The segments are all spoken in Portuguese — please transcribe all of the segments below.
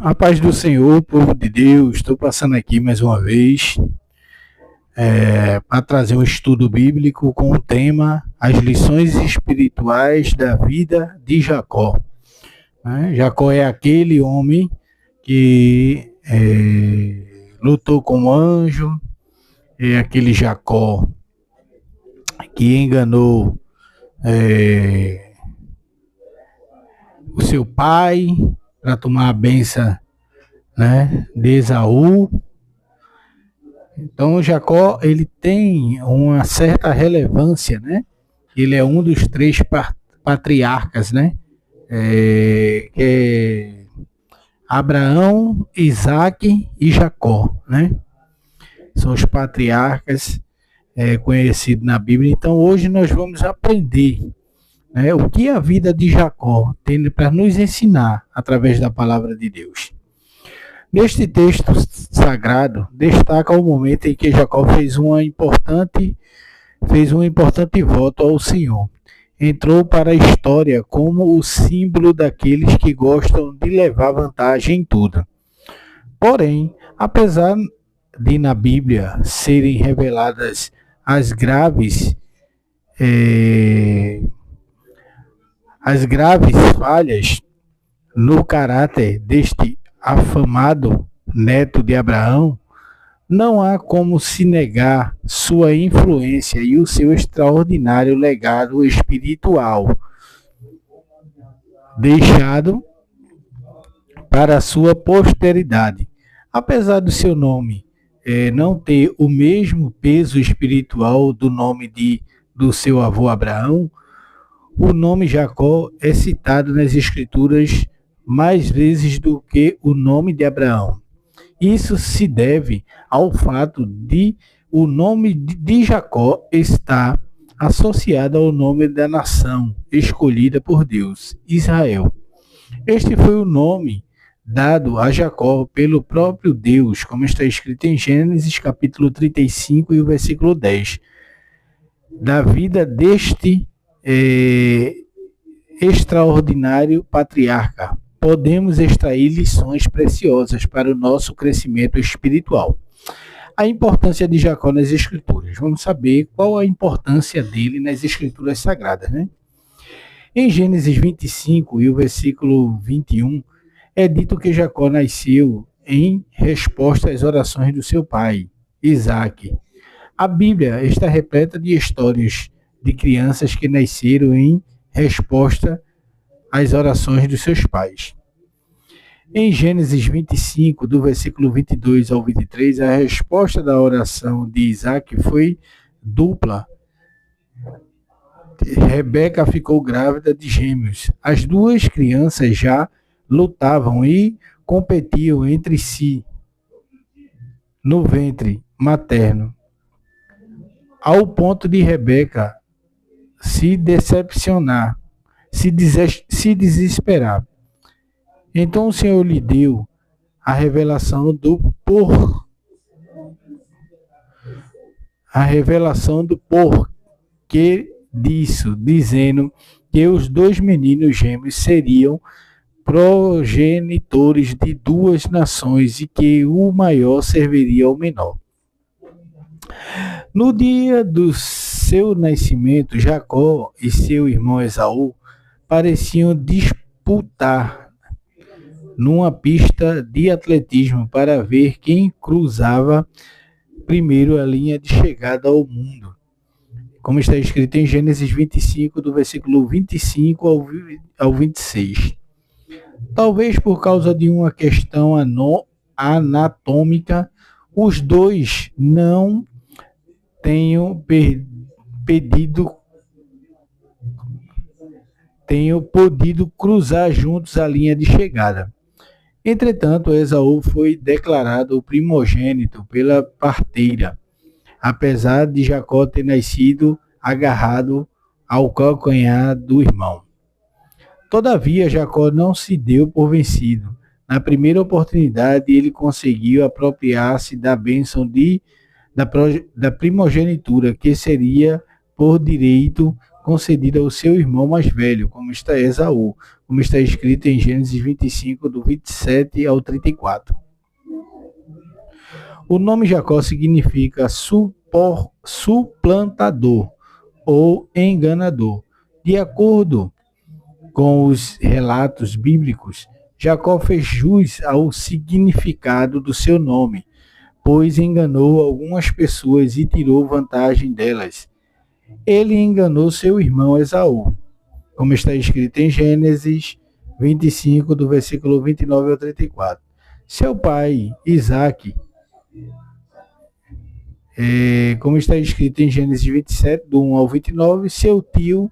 A paz do Senhor, povo de Deus, estou passando aqui mais uma vez para trazer um estudo bíblico com o tema As lições espirituais da vida de Jacó. Jacó é aquele homem que lutou com o anjo, é aquele Jacó que enganou o seu pai para tomar a bênção, de Esaú. Então Jacó ele tem uma certa relevância, Ele é um dos três patriarcas, que é Abraão, Isaque e Jacó, São os patriarcas conhecidos na Bíblia. Então hoje nós vamos aprender o que a vida de Jacó tem para nos ensinar através da palavra de Deus. Neste texto sagrado, destaca o momento em que Jacó fez um importante voto ao Senhor. Entrou para a história como o símbolo daqueles que gostam de levar vantagem em tudo. Porém, apesar de na Bíblia serem reveladas as graves falhas no caráter deste afamado neto de Abraão, não há como se negar sua influência e o seu extraordinário legado espiritual deixado para a sua posteridade. Apesar do seu nome não ter o mesmo peso espiritual do nome do seu avô Abraão, o nome Jacó é citado nas Escrituras mais vezes do que o nome de Abraão. Isso se deve ao fato de o nome de Jacó estar associado ao nome da nação escolhida por Deus, Israel. Este foi o nome dado a Jacó pelo próprio Deus, como está escrito em Gênesis capítulo 35 e o versículo 10. Da vida deste extraordinário patriarca, podemos extrair lições preciosas para o nosso crescimento espiritual. A importância de Jacó nas Escrituras. Vamos saber qual a importância dele nas Escrituras Sagradas, Em Gênesis 25 e o versículo 21, é dito que Jacó nasceu em resposta às orações do seu pai, Isaque. A Bíblia está repleta de histórias de crianças que nasceram em resposta às orações dos seus pais. Em Gênesis 25, do versículo 22 ao 23, a resposta da oração de Isaque foi dupla. Rebeca ficou grávida de gêmeos. As duas crianças já lutavam e competiam entre si no ventre materno, ao ponto de Rebeca se decepcionar, se desesperar. Então o Senhor lhe deu a revelação do porquê disso, dizendo que os dois meninos gêmeos seriam progenitores de duas nações e que o maior serviria ao menor. No dia do seu nascimento, Jacó e seu irmão Esaú pareciam disputar numa pista de atletismo para ver quem cruzava primeiro a linha de chegada ao mundo. Como está escrito em Gênesis 25, do versículo 25 ao 26. Talvez por causa de uma questão anatômica, os dois não tenham podido cruzar juntos a linha de chegada. Entretanto, Esaú foi declarado o primogênito pela parteira, apesar de Jacó ter nascido agarrado ao calcanhar do irmão. Todavia, Jacó não se deu por vencido. Na primeira oportunidade, ele conseguiu apropriar-se da bênção da primogenitura, que seria por direito concedida ao seu irmão mais velho, como está Esaú, como está escrito em Gênesis 25, do 27 ao 34. O nome Jacó significa suplantador ou enganador. De acordo com os relatos bíblicos, Jacó fez jus ao significado do seu nome, pois enganou algumas pessoas e tirou vantagem delas. Ele enganou seu irmão Esaú, como está escrito em Gênesis 25, do versículo 29 ao 34. Seu pai, Isaque, como está escrito em Gênesis 27, do 1 ao 29, seu tio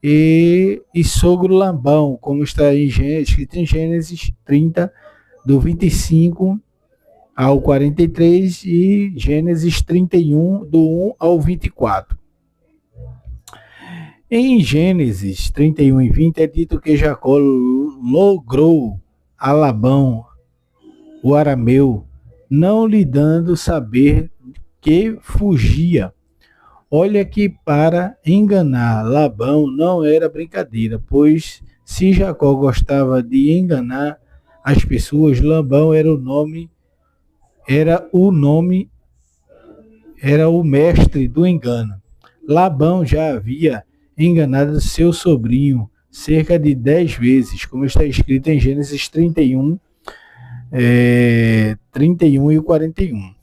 e sogro Labão, como está escrito em Gênesis 30, do 25 ao 43 e Gênesis 31, do 1 ao 24. Em Gênesis 31 e 20 é dito que Jacó logrou a Labão, o arameu, não lhe dando saber que fugia. Olha que para enganar Labão não era brincadeira, pois se Jacó gostava de enganar as pessoas, Labão era o mestre do engano. Labão já havia enganado seu sobrinho cerca de 10 vezes, como está escrito em Gênesis 31, 31 e 41.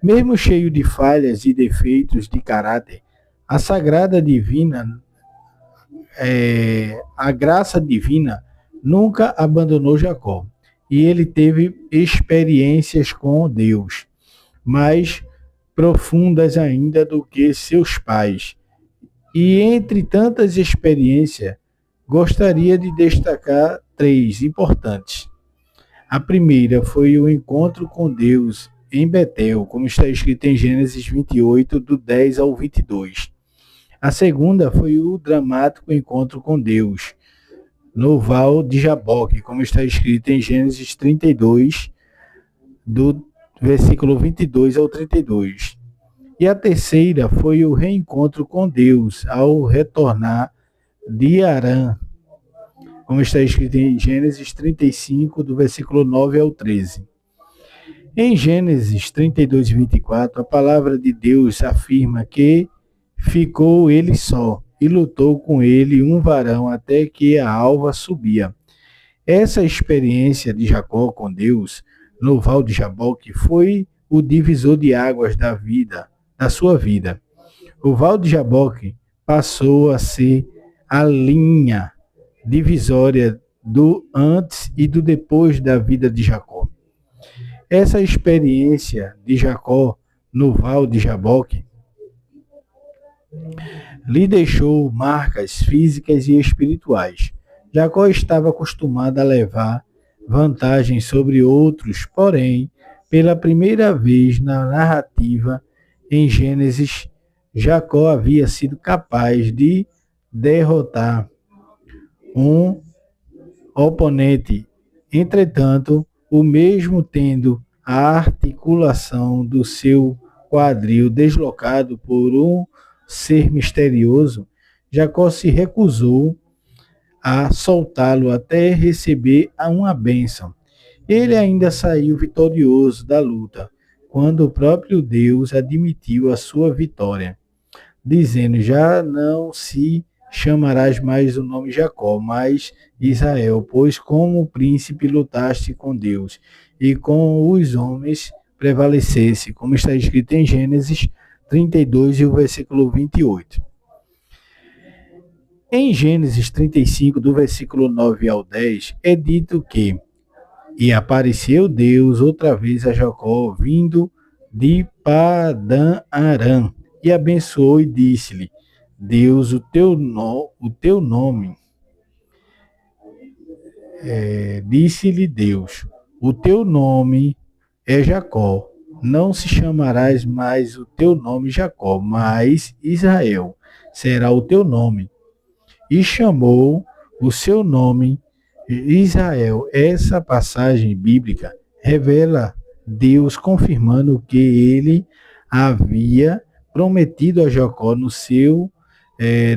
Mesmo cheio de falhas e defeitos de caráter, a graça divina nunca abandonou Jacó, e ele teve experiências com Deus, mais profundas ainda do que seus pais. E entre tantas experiências, gostaria de destacar 3 importantes. A primeira foi o encontro com Deus em Betel, como está escrito em Gênesis 28, do 10 ao 22. A segunda foi o dramático encontro com Deus no Val de Jaboque, como está escrito em Gênesis 32, do versículo 22 ao 32. E a terceira foi o reencontro com Deus ao retornar de Harã, como está escrito em Gênesis 35, do versículo 9 ao 13. Em Gênesis 32 e 24, a palavra de Deus afirma que ficou ele só e lutou com ele um varão até que a alva subia. Essa experiência de Jacó com Deus no Val de Jaboque foi o divisor de águas da sua vida. O Val de Jaboque passou a ser a linha divisória do antes e do depois da vida de Jacó. Essa experiência de Jacó no Val de Jaboque lhe deixou marcas físicas e espirituais. Jacó estava acostumado a levar vantagem sobre outros, porém, pela primeira vez na narrativa em Gênesis, Jacó havia sido capaz de derrotar um oponente. Entretanto, o mesmo tendo a articulação do seu quadril deslocado por um ser misterioso, Jacó se recusou a soltá-lo até receber uma bênção. Ele ainda saiu vitorioso da luta, quando o próprio Deus admitiu a sua vitória, dizendo: já não se chamarás mais o nome Jacó, mas Israel, pois como príncipe lutaste com Deus e com os homens prevalecesse, como está escrito em Gênesis 32 e o versículo 28. Em Gênesis 35, do versículo 9 ao 10, é dito que: e apareceu Deus outra vez a Jacó, vindo de Padã Arã, e abençoou e disse-lhe: Deus, o teu nome, disse-lhe Deus, o teu nome é Jacó, não se chamarás mais o teu nome Jacó, mas Israel será o teu nome. E chamou o seu nome Israel. Essa passagem bíblica revela Deus confirmando o que ele havia prometido a Jacó no seu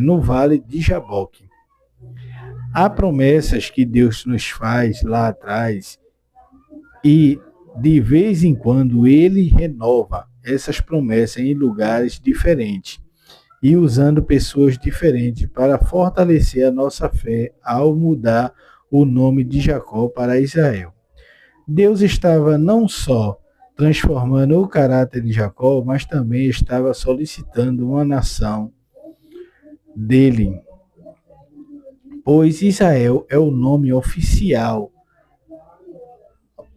no vale de Jaboque. Há promessas que Deus nos faz lá atrás e de vez em quando Ele renova essas promessas em lugares diferentes e usando pessoas diferentes para fortalecer a nossa fé ao mudar o nome de Jacó para Israel. Deus estava não só transformando o caráter de Jacó, mas também estava solicitando uma nação dele, pois Israel é o nome oficial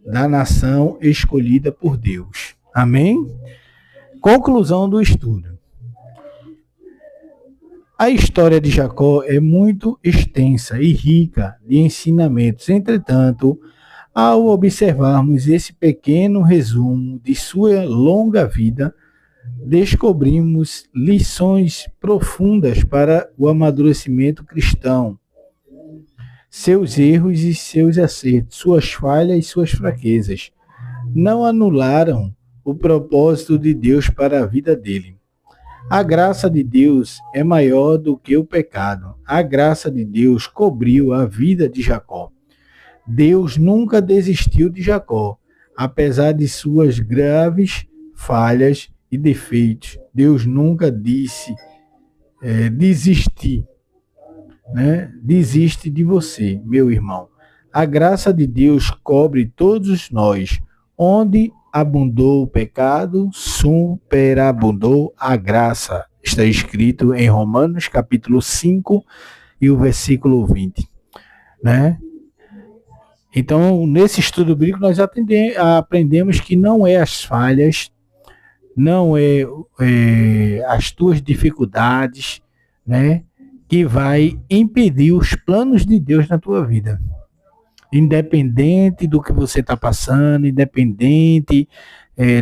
da nação escolhida por Deus. Amém? Conclusão do estudo. A história de Jacó é muito extensa e rica de ensinamentos. Entretanto, ao observarmos esse pequeno resumo de sua longa vida, descobrimos lições profundas para o amadurecimento cristão. Seus erros e seus acertos, suas falhas e suas fraquezas, não anularam o propósito de Deus para a vida dele. A graça de Deus é maior do que o pecado. A graça de Deus cobriu a vida de Jacó. Deus nunca desistiu de Jacó, apesar de suas graves falhas e defeitos. Deus nunca disse desistir, né? Desiste de você, meu irmão. A graça de Deus cobre todos nós. Onde abundou o pecado, superabundou a graça. Está escrito em Romanos capítulo 5 e o versículo 20. Né? Então, nesse estudo bíblico, nós aprendemos que não é as falhas, não é as tuas dificuldades, né, que vai impedir os planos de Deus na tua vida. Independente do que você está passando, independente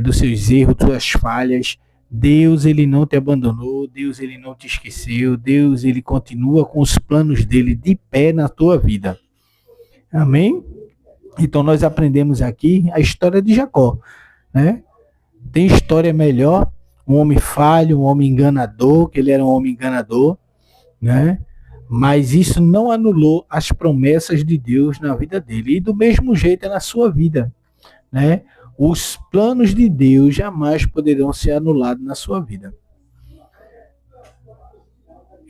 dos seus erros, das suas falhas, Deus ele não te abandonou, Deus ele não te esqueceu, Deus ele continua com os planos dele de pé na tua vida. Amém? Então nós aprendemos aqui a história de Jacó, né? Tem história melhor, um homem falho, um homem enganador, que ele era um homem enganador, né? Mas isso não anulou as promessas de Deus na vida dele. E do mesmo jeito é na sua vida, né? Os planos de Deus jamais poderão ser anulados na sua vida.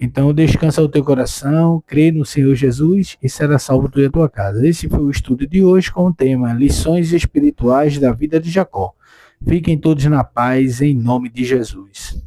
Então descansa o teu coração, crê no Senhor Jesus e será salvo tu e a tua casa. Esse foi o estudo de hoje com o tema Lições Espirituais da Vida de Jacó. Fiquem todos na paz em nome de Jesus.